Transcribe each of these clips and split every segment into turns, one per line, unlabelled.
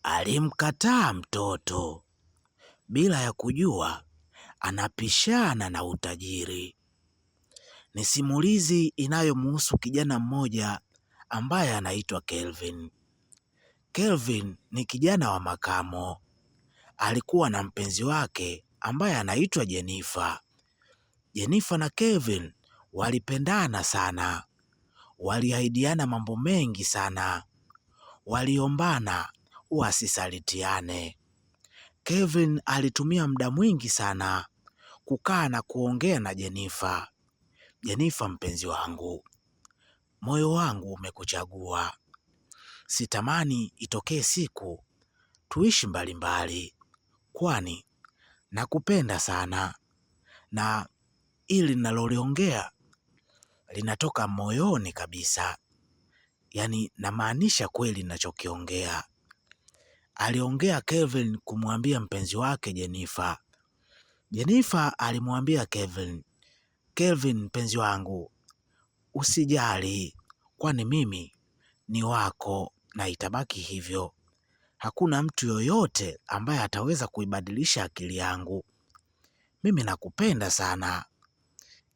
alimkataa mtoto bila ya kujua anapishana na utajiri. Ni simulizi inayomhusu kijana mmoja ambaye anaitwa Kelvin. Kelvin ni kijana wa makamo. Alikuwa na mpenzi wake ambaye anaitwa Jennifer. Jennifer na Kelvin walipendana sana. Waliahidiana mambo mengi sana. Waliombana wasisalitiane. Kelvin alitumia muda mwingi sana kukaa na kuongea na Jennifer. Jennifer, mpenzi wangu, moyo wangu umekuchagua. Sitamani itokee siku tuishi mbalimbali, kwani nakupenda sana, na ili ninaloliongea linatoka moyoni kabisa. Yaani namaanisha kweli ninachokiongea. Aliongea Kelvin kumwambia mpenzi wake Jennifer. Jennifer alimwambia Kelvin, Kelvin mpenzi wangu, usijali, kwani mimi ni wako na itabaki hivyo. Hakuna mtu yoyote ambaye ataweza kuibadilisha akili yangu. Mimi nakupenda sana.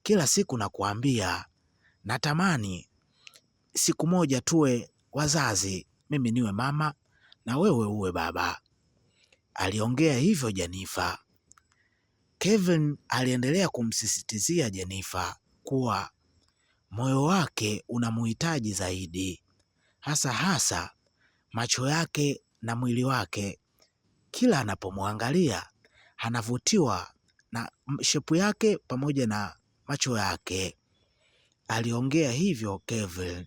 Kila siku nakuambia natamani siku moja tuwe wazazi, mimi niwe mama na wewe uwe baba. Aliongea hivyo Jennifer. Kelvin aliendelea kumsisitizia Jennifer kuwa moyo wake unamuhitaji zaidi, hasa macho yake na mwili wake. Kila anapomwangalia anavutiwa na shepu yake pamoja na macho yake. Aliongea hivyo Kelvin.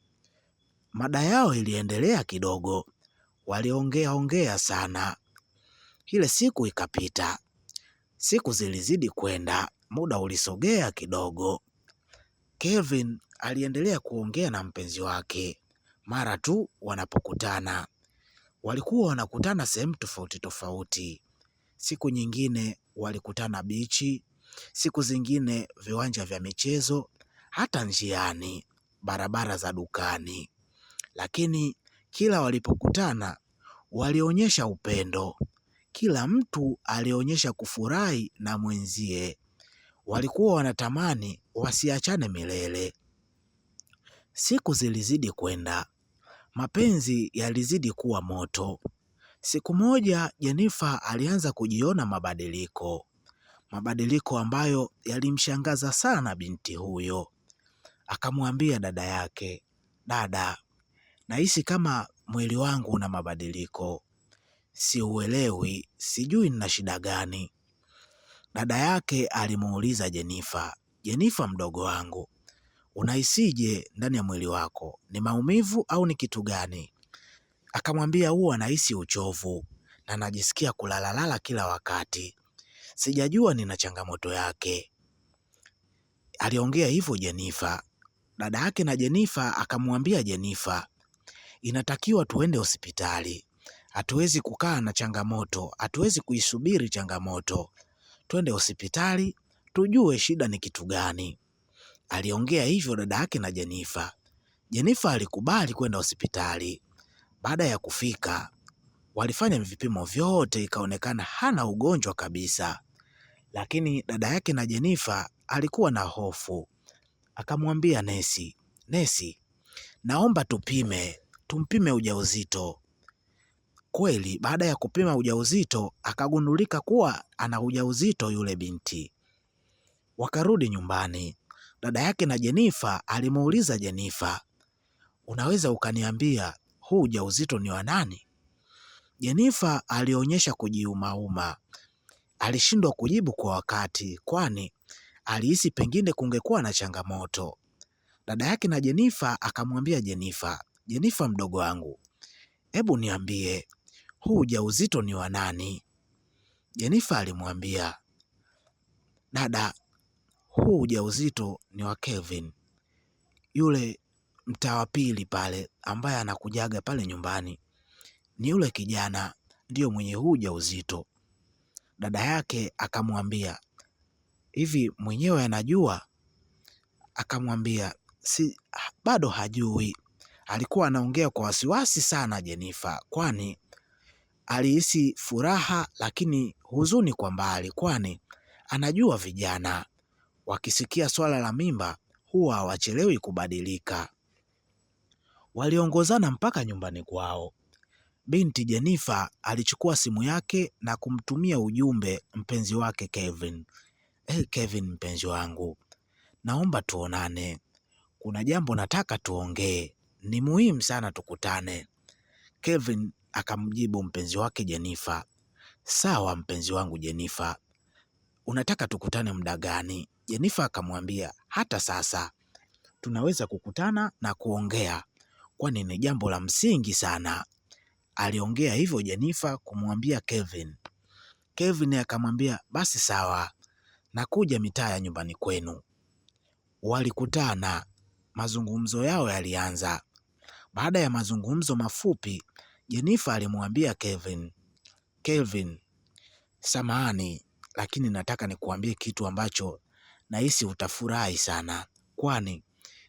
Mada yao iliendelea kidogo. Waliongea sana. Ile siku ikapita. Siku zilizidi kwenda, muda ulisogea kidogo. Kelvin aliendelea kuongea na mpenzi wake. Mara tu wanapokutana, walikuwa wanakutana sehemu tofauti tofauti. Siku nyingine walikutana bichi, siku zingine viwanja vya michezo, hata njiani, barabara za dukani. Lakini kila walipokutana walionyesha upendo. Kila mtu alionyesha kufurahi na mwenzie. Walikuwa wanatamani wasiachane milele. Siku zilizidi kwenda. Mapenzi yalizidi kuwa moto. Siku moja Jennifer alianza kujiona mabadiliko. Mabadiliko ambayo yalimshangaza sana binti huyo. Akamwambia dada yake, dada, nahisi kama mwili wangu una mabadiliko. Siuelewi, sijui nina shida gani. Dada yake alimuuliza Jennifer, Jennifer mdogo wangu, unahisije ndani ya mwili wako? Ni maumivu au ni kitu gani? Akamwambia huwa nahisi uchovu na najisikia kulalalala kila wakati. Sijajua nina changamoto yake. Aliongea hivyo Jennifer. Dada yake na Jennifer akamwambia Jennifer, inatakiwa tuende hospitali. Hatuwezi kukaa na changamoto, hatuwezi kuisubiri changamoto. Twende hospitali tujue shida ni kitu gani. Aliongea hivyo dada yake na Jennifer. Jennifer alikubali kwenda hospitali. Baada ya kufika, walifanya vipimo vyote, ikaonekana hana ugonjwa kabisa. Lakini dada yake na Jennifer alikuwa na hofu. Akamwambia nesi, naomba tumpime ujauzito. Kweli baada ya kupima ujauzito akagundulika kuwa ana ujauzito yule binti. Wakarudi nyumbani. Dada yake na Jennifer alimuuliza Jennifer, unaweza ukaniambia huu ujauzito ni wa nani? Jennifer alionyesha kujiumauma. Alishindwa kujibu kwa wakati, kwani alihisi pengine kungekuwa na changamoto. Dada yake na Jennifer akamwambia Jennifer, Jennifer mdogo wangu, hebu niambie huu ujauzito ni wa nani? Jennifer alimwambia, dada, huu ujauzito ni wa Kelvin, yule mtaa wa pili pale ambaye anakujaga pale nyumbani. Ni yule kijana ndio mwenye huu ujauzito. Dada yake akamwambia, hivi mwenyewe anajua? Akamwambia, bado hajui. Alikuwa anaongea kwa wasiwasi sana Jennifer, kwani alihisi furaha lakini huzuni kwa mbali, kwani anajua vijana wakisikia swala la mimba huwa hawachelewi kubadilika. Waliongozana mpaka nyumbani kwao. Binti Jenifer alichukua simu yake na kumtumia ujumbe mpenzi wake Kevin. Kevin mpenzi wangu, naomba tuonane, kuna jambo nataka tuongee, ni muhimu sana tukutane. Kevin akamjibu mpenzi wake Jenifer, sawa mpenzi wangu Jenifer, unataka tukutane muda gani? Jenifer akamwambia, hata sasa tunaweza kukutana na kuongea, kwani ni jambo la msingi sana. Aliongea hivyo Jenifer kumwambia Kevin. Kevin akamwambia, basi sawa, nakuja mitaa ya nyumbani kwenu. Walikutana, mazungumzo yao yalianza. Baada ya mazungumzo mafupi, Jenifer alimwambia Kevin, Kevin, samahani, lakini nataka nikuambie kitu ambacho nahisi utafurahi sana, kwani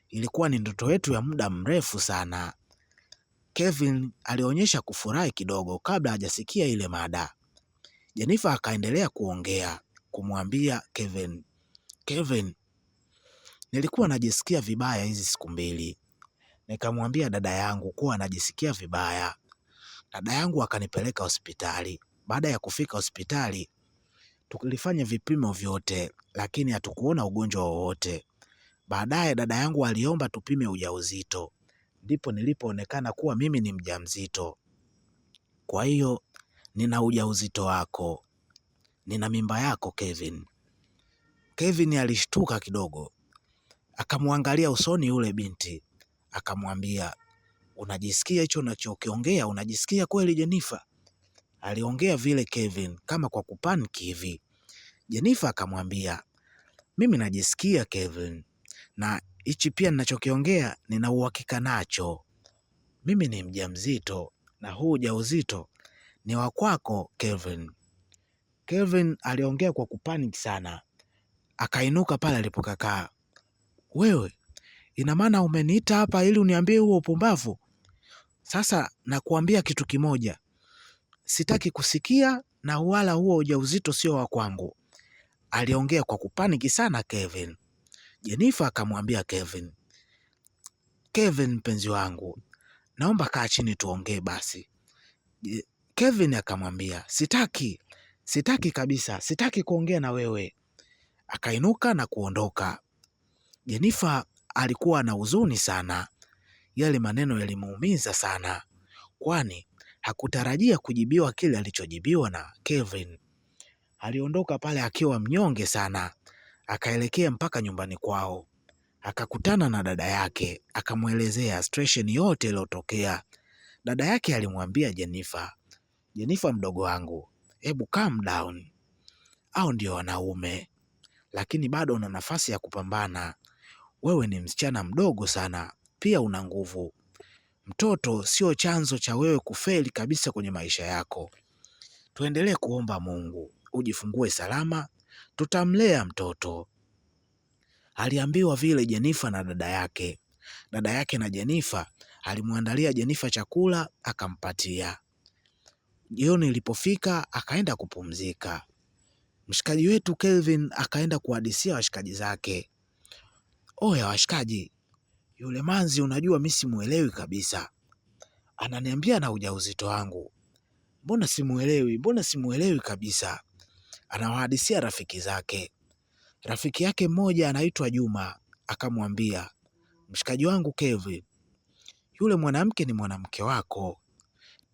ilikuwa ni ndoto yetu ya muda mrefu sana. Kevin alionyesha kufurahi kidogo kabla hajasikia ile mada. Jenifer akaendelea kuongea kumwambia Kevin, Kevin, nilikuwa najisikia vibaya hizi siku mbili. Nikamwambia dada yangu kuwa najisikia vibaya. Dada yangu akanipeleka hospitali. Baada ya kufika hospitali, tulifanya vipimo vyote, lakini hatukuona ugonjwa wowote. Baadaye dada yangu aliomba tupime ujauzito. Ndipo nilipoonekana kuwa mimi ni mjamzito. Kwa hiyo nina ujauzito wako, nina mimba yako Kevin. Kevin alishtuka kidogo, akamwangalia usoni yule binti, akamwambia, unajisikia hicho unachokiongea? Unajisikia kweli Jenifer? Aliongea vile Kevin kama kwa kupaniki hivi. Jenifer akamwambia, mimi najisikia Kevin, na hichi pia ninachokiongea nina uhakika nacho. Mimi ni mjamzito na huu ujauzito ni wa kwako Kevin. Kevin aliongea kwa kupaniki sana, akainuka pale alipokaa. Wewe, ina maana umeniita hapa ili uniambie huo upumbavu? Sasa nakuambia kitu kimoja, sitaki kusikia na wala huo ujauzito sio wa kwangu. Aliongea kwa kupaniki sana Kevin. Jenifer akamwambia Kevin, Kevin mpenzi wangu, naomba kaa chini tuongee basi. Kevin akamwambia, sitaki kabisa, sitaki kuongea na wewe. Akainuka na kuondoka. Jenifer alikuwa na huzuni sana. Yale maneno yalimuumiza sana, kwani hakutarajia kujibiwa kile alichojibiwa na Kevin. Aliondoka pale akiwa mnyonge sana, akaelekea mpaka nyumbani kwao. Akakutana na dada yake, akamwelezea situation yote iliyotokea. Dada yake alimwambia Jenifer, Jenifer mdogo wangu, hebu calm down. Au ndio wanaume, lakini bado una nafasi ya kupambana. Wewe ni msichana mdogo sana, pia una nguvu. Mtoto sio chanzo cha wewe kufeli kabisa kwenye maisha yako. Tuendelee kuomba Mungu ujifungue salama, tutamlea mtoto. Aliambiwa vile Jenifer na dada yake. Dada yake na Jenifer alimwandalia Jenifer chakula akampatia. Jioni ilipofika akaenda kupumzika. Mshikaji wetu Kelvin akaenda kuhadisia washikaji zake. Oya washikaji, yule manzi unajua mimi simuelewi kabisa. Ananiambia na ujauzito wangu. Mbona simuelewi kabisa. Anawahadisia rafiki zake. Rafiki yake mmoja anaitwa Juma akamwambia, mshikaji wangu Kevin, yule mwanamke ni mwanamke wako.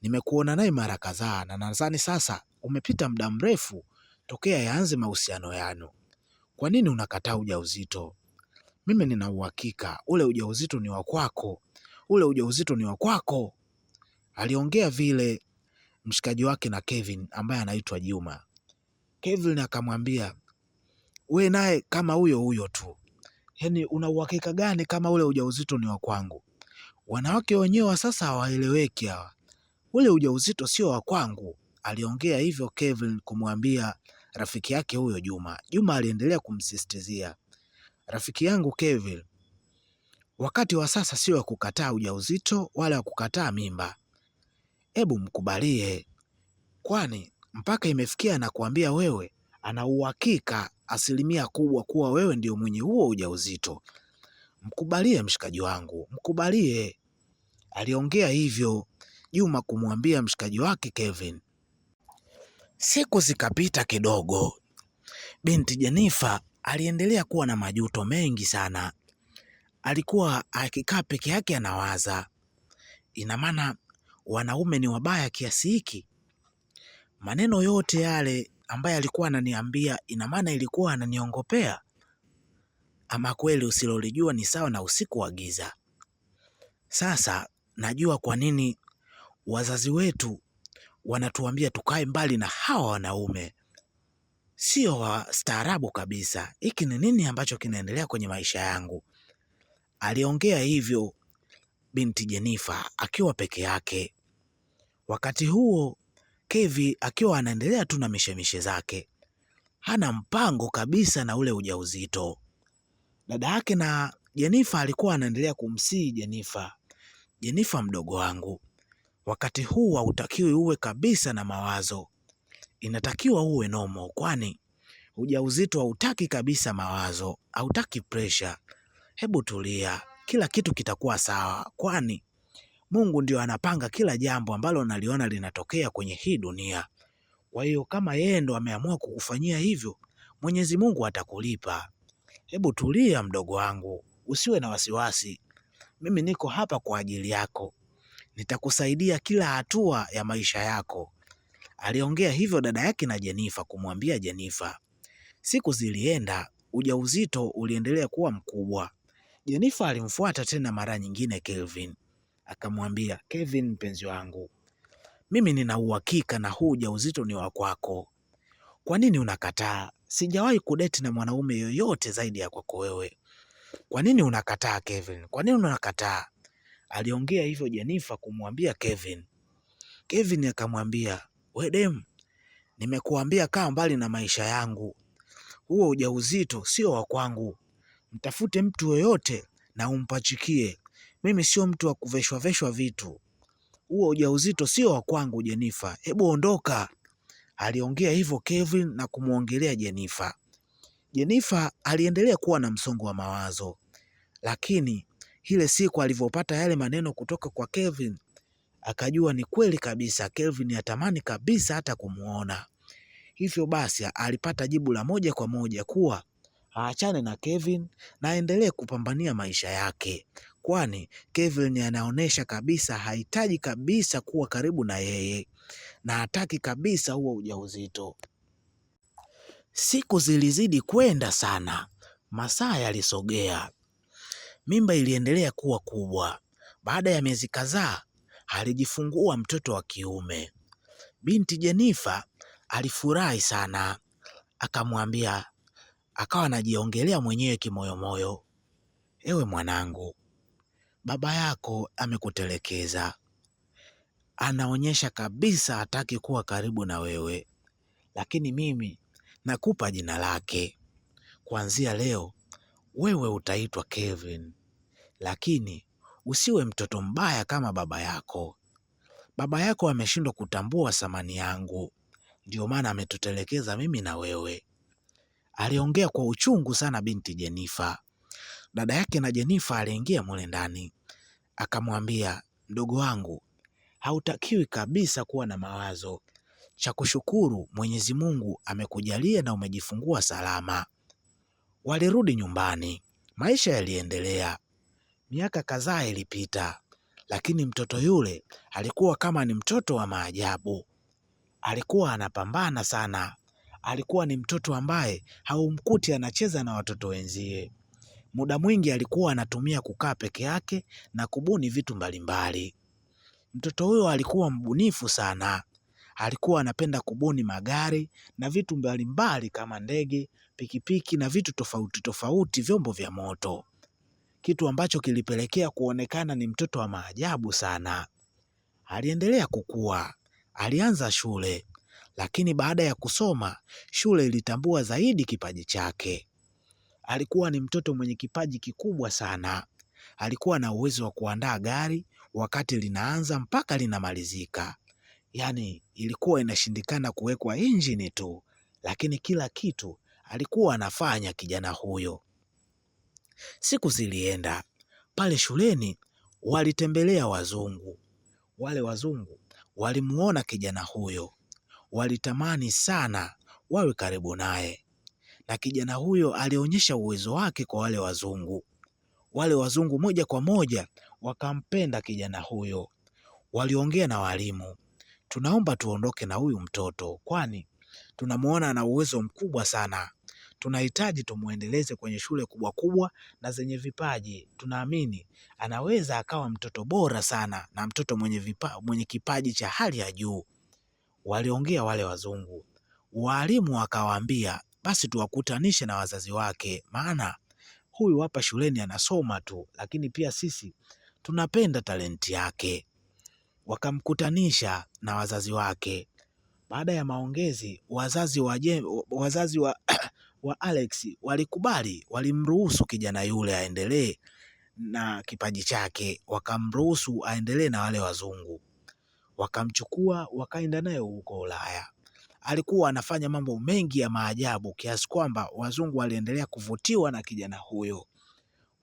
Nimekuona naye mara kadhaa na nadhani sasa umepita muda mrefu tokea yaanze mahusiano yanu. Kwa nini unakataa ujauzito? Mimi nina uhakika ule ujauzito ni wa kwako. Aliongea vile mshikaji wake na Kevin ambaye anaitwa Juma. Kevin akamwambia, we naye kama huyo tu. Yaani una uhakika gani kama ule ujauzito ni wa kwangu? Wanawake wenyewe wa sasa hawaeleweki hawa. Ule ujauzito sio wa kwangu. Aliongea hivyo Kevin kumwambia rafiki yake huyo Juma. Juma aliendelea kumsisitizia, rafiki yangu Kevin, wakati wa sasa sio wa kukataa ujauzito wala wa kukataa mimba. Hebu mkubalie. kwani mpaka imefikia na kuambia wewe ana uhakika kubwa kuwa wewe ndio mwenye huo ujauzito. Mkubalie mshikaji wangu, mkubalie. Aliongea hivyo Juma kumwambia mshikaji wake Kevin. Siku zikapita kidogo. Binti Jenifa aliendelea kuwa na majuto mengi sana. Alikuwa akikaa peke yake anawaza, ina maana wanaume ni wabaya kiasi hiki? Maneno yote yale ambaye alikuwa ananiambia, ina maana ilikuwa ananiongopea? Ama kweli usilolijua ni sawa na usiku wa giza. Sasa najua kwa nini wazazi wetu wanatuambia tukae mbali na hawa wanaume. Sio wastaarabu kabisa. Hiki ni nini ambacho kinaendelea kwenye maisha yangu? Aliongea hivyo binti Jenifa akiwa peke yake. Wakati huo Kevi akiwa anaendelea tu na mishemishe zake, hana mpango kabisa na ule ujauzito. Dada yake na Jenifa alikuwa anaendelea kumsihi Jenifa, Jenifa mdogo wangu, wakati huu hautakiwi uwe kabisa na mawazo, inatakiwa uwe nomo, kwani ujauzito hautaki kabisa mawazo, hautaki pressure. Hebu tulia, kila kitu kitakuwa sawa, kwani Mungu ndio anapanga kila jambo ambalo naliona linatokea kwenye hii dunia. Kwa hiyo kama yeye ndo ameamua kukufanyia hivyo, Mwenyezi Mungu atakulipa. Hebu tulia mdogo wangu, usiwe na wasiwasi. Mimi niko hapa kwa ajili yako, nitakusaidia kila hatua ya maisha yako. Aliongea hivyo dada yake na Jenifa kumwambia Jenifa. Siku zilienda, ujauzito uliendelea kuwa mkubwa. Jenifa alimfuata tena mara nyingine Kelvin. Akamwambia, Kevin mpenzi wangu, mimi nina uhakika na huu ujauzito ni wa kwako. Kwa nini unakataa? Sijawahi kudeti na mwanaume yoyote zaidi ya kwako wewe. Kwa nini unakataa Kevin? Kwa nini unakataa? Aliongea hivyo Jenifa kumwambia Kevin. Kevin akamwambia, we dem, nimekuambia kaa mbali na maisha yangu. Huo ujauzito sio wa kwangu. Mtafute mtu yoyote na umpachikie. Mimi sio mtu wa kuveshwa veshwa vitu. Huo ujauzito sio wa kwangu Jenifa. Hebu ondoka. Aliongea hivyo Kevin na kumwongelea Jenifa. Jenifa aliendelea kuwa na msongo wa mawazo, lakini ile siku alivyopata yale maneno kutoka kwa Kevin, akajua ni kweli kabisa Kevin atamani kabisa hata kumuona. Hivyo basi alipata jibu la moja kwa moja kuwa aachane na Kevin na aendelee kupambania maisha yake, kwani Kevin anaonesha kabisa hahitaji kabisa kuwa karibu na yeye na hataki kabisa huo ujauzito. Siku zilizidi kwenda sana, masaa yalisogea, mimba iliendelea kuwa kubwa. Baada ya miezi kadhaa alijifungua mtoto wa kiume. Binti Jenifa alifurahi sana, akamwambia, akawa anajiongelea mwenyewe kimoyomoyo, ewe mwanangu, baba yako amekutelekeza, anaonyesha kabisa hataki kuwa karibu na wewe, lakini mimi nakupa jina lake. Kuanzia leo wewe utaitwa Kevin, lakini usiwe mtoto mbaya kama baba yako. Baba yako ameshindwa kutambua thamani yangu, ndio maana ametutelekeza mimi na wewe. Aliongea kwa uchungu sana binti Jenifa. Dada yake na Jenifa aliingia mule ndani, akamwambia, mdogo wangu, hautakiwi kabisa kuwa na mawazo. Cha kushukuru Mwenyezi Mungu amekujalia na umejifungua salama. Walirudi nyumbani, maisha yaliendelea. Miaka kadhaa ilipita, lakini mtoto yule alikuwa kama ni mtoto wa maajabu. Alikuwa anapambana sana. Alikuwa ni mtoto ambaye haumkuti anacheza na watoto wenzie. Muda mwingi alikuwa anatumia kukaa peke yake na kubuni vitu mbalimbali. Mtoto huyo alikuwa mbunifu sana. Alikuwa anapenda kubuni magari na vitu mbalimbali kama ndege, pikipiki na vitu tofauti tofauti, vyombo vya moto, kitu ambacho kilipelekea kuonekana ni mtoto wa maajabu sana. Aliendelea kukua, alianza shule, lakini baada ya kusoma, shule ilitambua zaidi kipaji chake. Alikuwa ni mtoto mwenye kipaji kikubwa sana. Alikuwa na uwezo wa kuandaa gari wakati linaanza mpaka linamalizika. Yaani ilikuwa inashindikana kuwekwa injini tu, lakini kila kitu alikuwa anafanya kijana huyo. Siku zilienda, pale shuleni walitembelea wazungu. Wale wazungu walimuona kijana huyo, walitamani sana wawe karibu naye, na kijana huyo alionyesha uwezo wake kwa wale wazungu. Wale wazungu moja kwa moja wakampenda kijana huyo. Waliongea na walimu, tunaomba tuondoke na huyu mtoto, kwani tunamuona ana uwezo mkubwa sana. Tunahitaji tumuendeleze kwenye shule kubwa kubwa na zenye vipaji. Tunaamini anaweza akawa mtoto bora sana na mtoto mwenye kipaji cha hali ya juu. Waliongea wale wazungu. Walimu wakawaambia basi tuwakutanishe na wazazi wake, maana huyu hapa shuleni anasoma tu, lakini pia sisi tunapenda talenti yake. Wakamkutanisha na wazazi wake. Baada ya maongezi, wazazi wa Alex walikubali, walimruhusu kijana yule aendelee na kipaji chake, wakamruhusu aendelee na wale wazungu. Wakamchukua wakaenda naye huko Ulaya. Alikuwa anafanya mambo mengi ya maajabu kiasi kwamba wazungu waliendelea kuvutiwa na kijana huyo,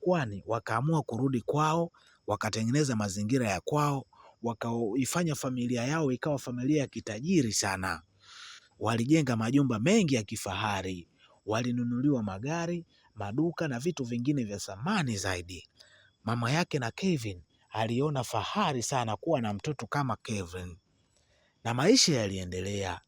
kwani wakaamua kurudi kwao, wakatengeneza mazingira ya kwao, wakaifanya familia yao ikawa familia ya kitajiri sana. Walijenga majumba mengi ya kifahari, walinunuliwa magari, maduka na vitu vingine vya thamani zaidi. Mama yake na Kevin aliona fahari sana kuwa na mtoto kama Kevin, na maisha yaliendelea.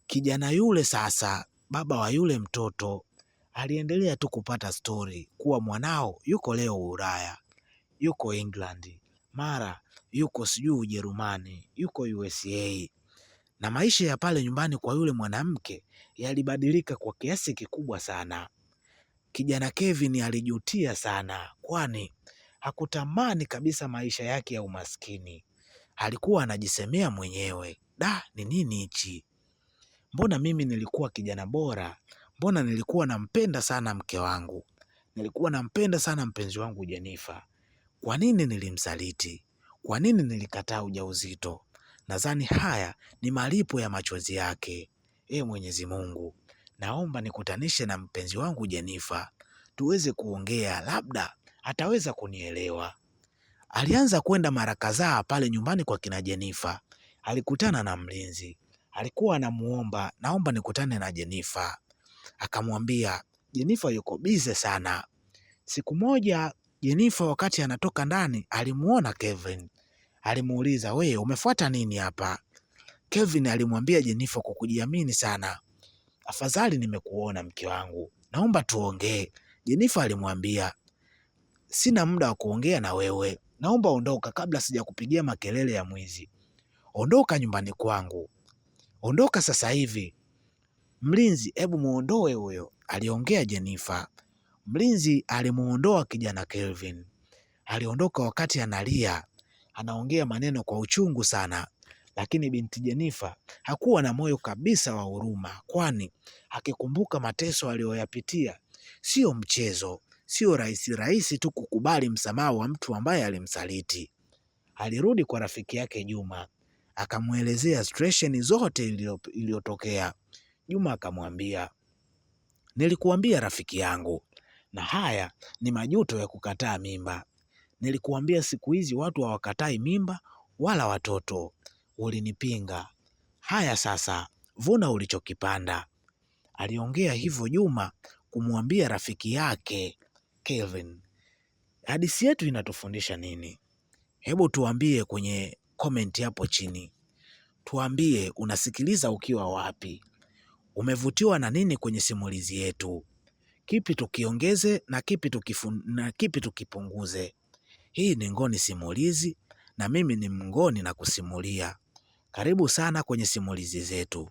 Kijana yule sasa, baba wa yule mtoto, aliendelea tu kupata stori kuwa mwanao yuko leo Ulaya, yuko England, mara yuko sijui Ujerumani, yuko USA. Na maisha ya pale nyumbani kwa yule mwanamke yalibadilika kwa kiasi kikubwa sana. Kijana Kevin alijutia sana, kwani hakutamani kabisa maisha yake ya umaskini. Alikuwa anajisemea mwenyewe, ni nini hichi? Mbona mimi nilikuwa kijana bora? Mbona nilikuwa nampenda sana mke wangu? Nilikuwa nampenda sana mpenzi wangu Jenifer. Kwa nini nilimsaliti? Kwa nini nilikataa ujauzito? Nadhani haya ni malipo ya machozi yake. Mwenyezi Mungu, naomba nikutanishe na mpenzi wangu Jenifer, tuweze kuongea, labda ataweza kunielewa. Alianza kwenda mara kadhaa pale nyumbani kwa kina Jenifer. Alikutana na mlinzi, alikuwa anamuomba, naomba nikutane na Jenifer. Akamwambia Jenifer yuko bize sana. Siku moja Jenifer wakati anatoka ndani alimuona Kevin. Alimuuliza, we umefuata nini hapa? Kevin alimwambia Jenifer kwa kujiamini sana, afadhali nimekuona mke wangu, naomba tuongee. Jenifer alimwambia, sina muda wa kuongea na wewe, naomba ondoka kabla sijakupigia makelele ya mwizi. Ondoka nyumbani kwangu, ondoka sasa hivi. Mlinzi, hebu muondoe huyo, aliongea Jenifer. Mlinzi alimuondoa kijana Kelvin. Aliondoka wakati analia, anaongea maneno kwa uchungu sana, lakini binti Jenifer hakuwa na moyo kabisa wa huruma, kwani akikumbuka mateso aliyoyapitia. Sio mchezo, sio rahisi tu kukubali msamaha wa mtu ambaye alimsaliti. Alirudi kwa rafiki yake Juma, akamwelezea situation zote iliyotokea. Juma akamwambia, nilikuambia rafiki yangu, na haya ni majuto ya kukataa mimba. Nilikuambia siku hizi watu hawakatai mimba wala watoto, ulinipinga. Haya sasa, vuna ulichokipanda. Aliongea hivyo Juma kumwambia rafiki yake Kevin. Hadithi yetu inatufundisha nini? Hebu tuambie kwenye comment hapo chini. Tuambie unasikiliza ukiwa wapi? Umevutiwa na nini kwenye simulizi yetu? Kipi tukiongeze na kipi tukipunguze? Hii ni Ngoni Simulizi na mimi ni Mngoni na kusimulia. Karibu sana kwenye simulizi zetu.